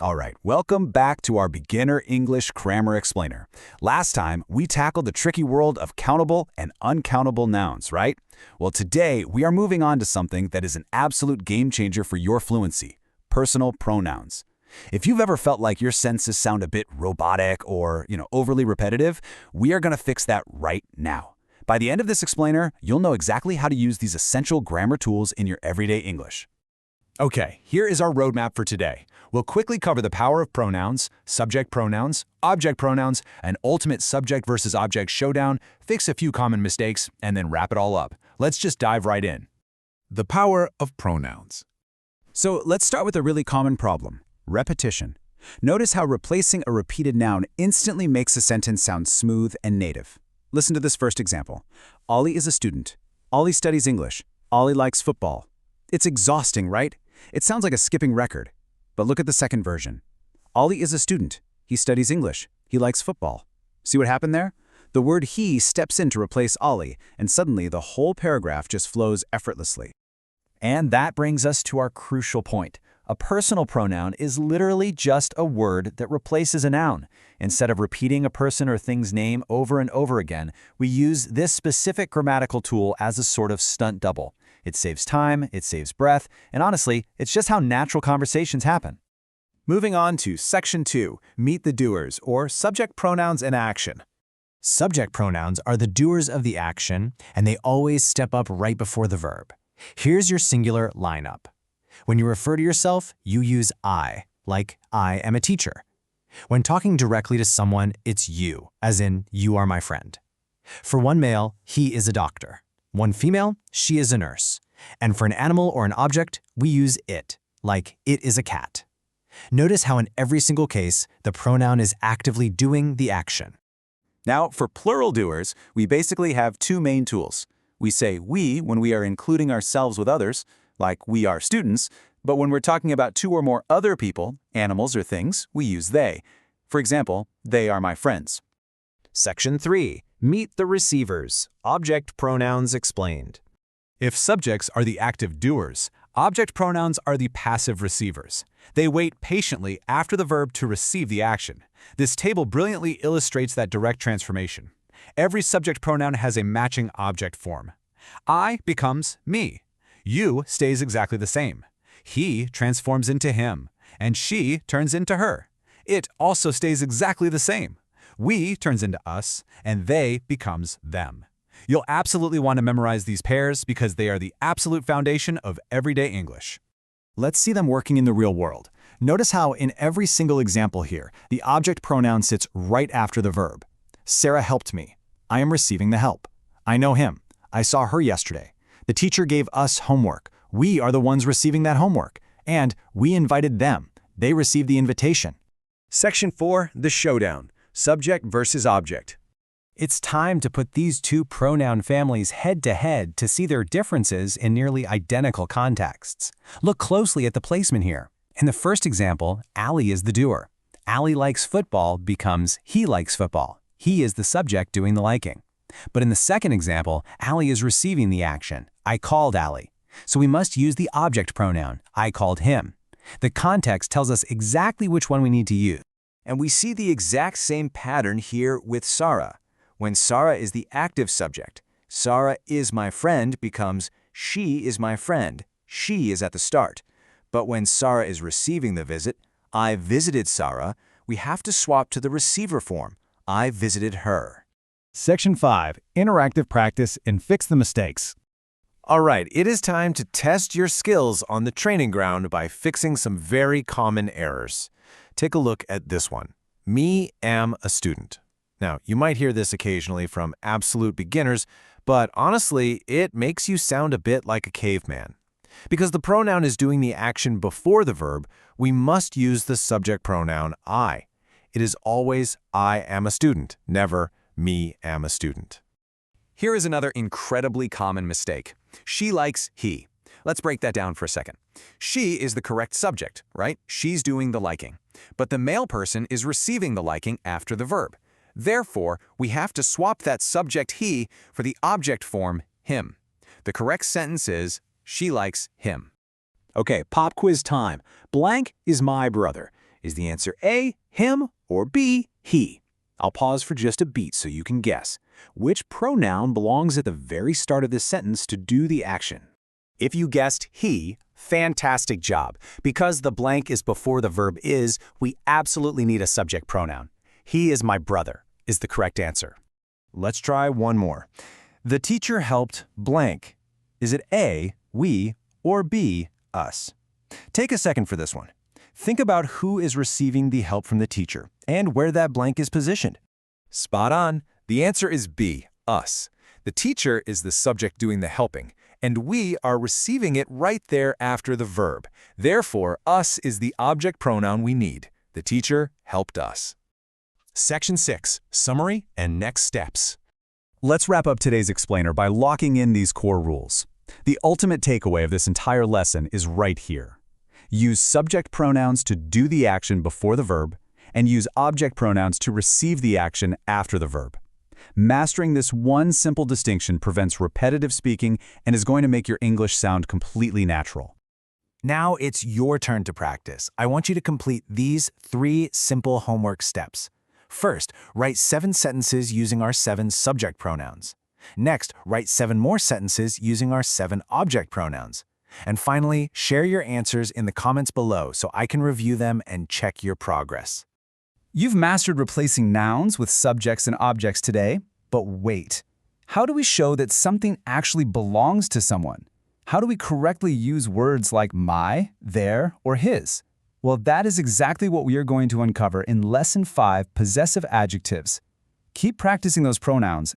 All right, welcome back to our beginner English grammar explainer. Last time, we tackled the tricky world of countable and uncountable nouns, right? Well, today, we are moving on to something that is an absolute game changer for your fluency, personal pronouns. If you've ever felt like your sentences sound a bit robotic or, overly repetitive, we are going to fix that right now. By the end of this explainer, you'll know exactly how to use these essential grammar tools in your everyday English. Okay, here is our roadmap for today. We'll quickly cover the power of pronouns, subject pronouns, object pronouns, an ultimate subject versus object showdown, fix a few common mistakes, and then wrap it all up. Let's just dive right in. The power of pronouns. So let's start with a really common problem, repetition. Notice how replacing a repeated noun instantly makes a sentence sound smooth and native. Listen to this first example. Ollie is a student. Ollie studies English. Ollie likes football. It's exhausting, right? It sounds like a skipping record. But look at the second version. Ollie is a student. He studies English. He likes football. See what happened there? The word he steps in to replace Ollie, and suddenly the whole paragraph just flows effortlessly. And that brings us to our crucial point. A personal pronoun is literally just a word that replaces a noun. Instead of repeating a person or thing's name over and over again, we use this specific grammatical tool as a sort of stunt double. It saves time, it saves breath, and honestly, it's just how natural conversations happen. Moving on to Section 2, Meet the Doers, or Subject Pronouns in Action. Subject pronouns are the doers of the action, and they always step up right before the verb. Here's your singular lineup. When you refer to yourself, you use I, like I am a teacher. When talking directly to someone, it's you, as in you are my friend. For one male, he is a doctor. One female, she is a nurse. And for an animal or an object, we use it, like it is a cat. Notice how in every single case, the pronoun is actively doing the action. Now, for plural doers, we basically have two main tools. We say we when we are including ourselves with others, like we are students, but when we're talking about two or more other people, animals or things, we use they. For example, they are my friends. Section 3. Meet the receivers. Object pronouns explained. If subjects are the active doers, object pronouns are the passive receivers. They wait patiently after the verb to receive the action. This table brilliantly illustrates that direct transformation. Every subject pronoun has a matching object form. I becomes me. You stays exactly the same. He transforms into him, and she turns into her. It also stays exactly the same. We turns into us, and they becomes them. You'll absolutely want to memorize these pairs because they are the absolute foundation of everyday English. Let's see them working in the real world. Notice how in every single example here, the object pronoun sits right after the verb. Sarah helped me. I am receiving the help. I know him. I saw her yesterday. The teacher gave us homework. We are the ones receiving that homework. And we invited them. They received the invitation. Section 4, the showdown. Subject versus object. It's time to put these two pronoun families head-to-head to see their differences in nearly identical contexts. Look closely at the placement here. In the first example, Allie is the doer. Allie likes football becomes he likes football. He is the subject doing the liking. But in the second example, Allie is receiving the action. I called Allie. So we must use the object pronoun. I called him. The context tells us exactly which one we need to use. And we see the exact same pattern here with Sarah. When Sarah is the active subject, Sarah is my friend becomes she is my friend. She is at the start. But when Sarah is receiving the visit, I visited Sarah, we have to swap to the receiver form. I visited her. Section 5, Interactive Practice and Fix the Mistakes. All right, it is time to test your skills on the training ground by fixing some very common errors. Take a look at this one. Me am a student. Now, you might hear this occasionally from absolute beginners, but honestly, it makes you sound a bit like a caveman. Because the pronoun is doing the action before the verb, we must use the subject pronoun I. It is always I am a student, never me am a student. Here is another incredibly common mistake. She likes he. Let's break that down for a second. She is the correct subject, right? She's doing the liking. But the male person is receiving the liking after the verb. Therefore, we have to swap that subject he for the object form him. The correct sentence is, she likes him. Okay, pop quiz time. Blank is my brother. Is the answer A, him, or B, he? I'll pause for just a beat so you can guess. Which pronoun belongs at the very start of this sentence to do the action? If you guessed he, fantastic job. Because the blank is before the verb is, we absolutely need a subject pronoun. He is my brother is the correct answer. Let's try one more. The teacher helped blank. Is it A, we, or B, us? Take a second for this one. Think about who is receiving the help from the teacher and where that blank is positioned. Spot on. The answer is B, us. The teacher is the subject doing the helping, and we are receiving it right there after the verb. Therefore, us is the object pronoun we need. The teacher helped us. Section 6, Summary and Next Steps. Let's wrap up today's explainer by locking in these core rules. The ultimate takeaway of this entire lesson is right here. Use subject pronouns to do the action before the verb, and use object pronouns to receive the action after the verb. Mastering this one simple distinction prevents repetitive speaking and is going to make your English sound completely natural. Now it's your turn to practice. I want you to complete these 3 simple homework steps. First, write 7 sentences using our 7 subject pronouns. Next, write 7 more sentences using our 7 object pronouns. And finally, share your answers in the comments below so I can review them and check your progress. You've mastered replacing nouns with subjects and objects today, but wait. How do we show that something actually belongs to someone? How do we correctly use words like my, their, or his? Well, that is exactly what we are going to uncover in Lesson 5, Possessive Adjectives. Keep practicing those pronouns,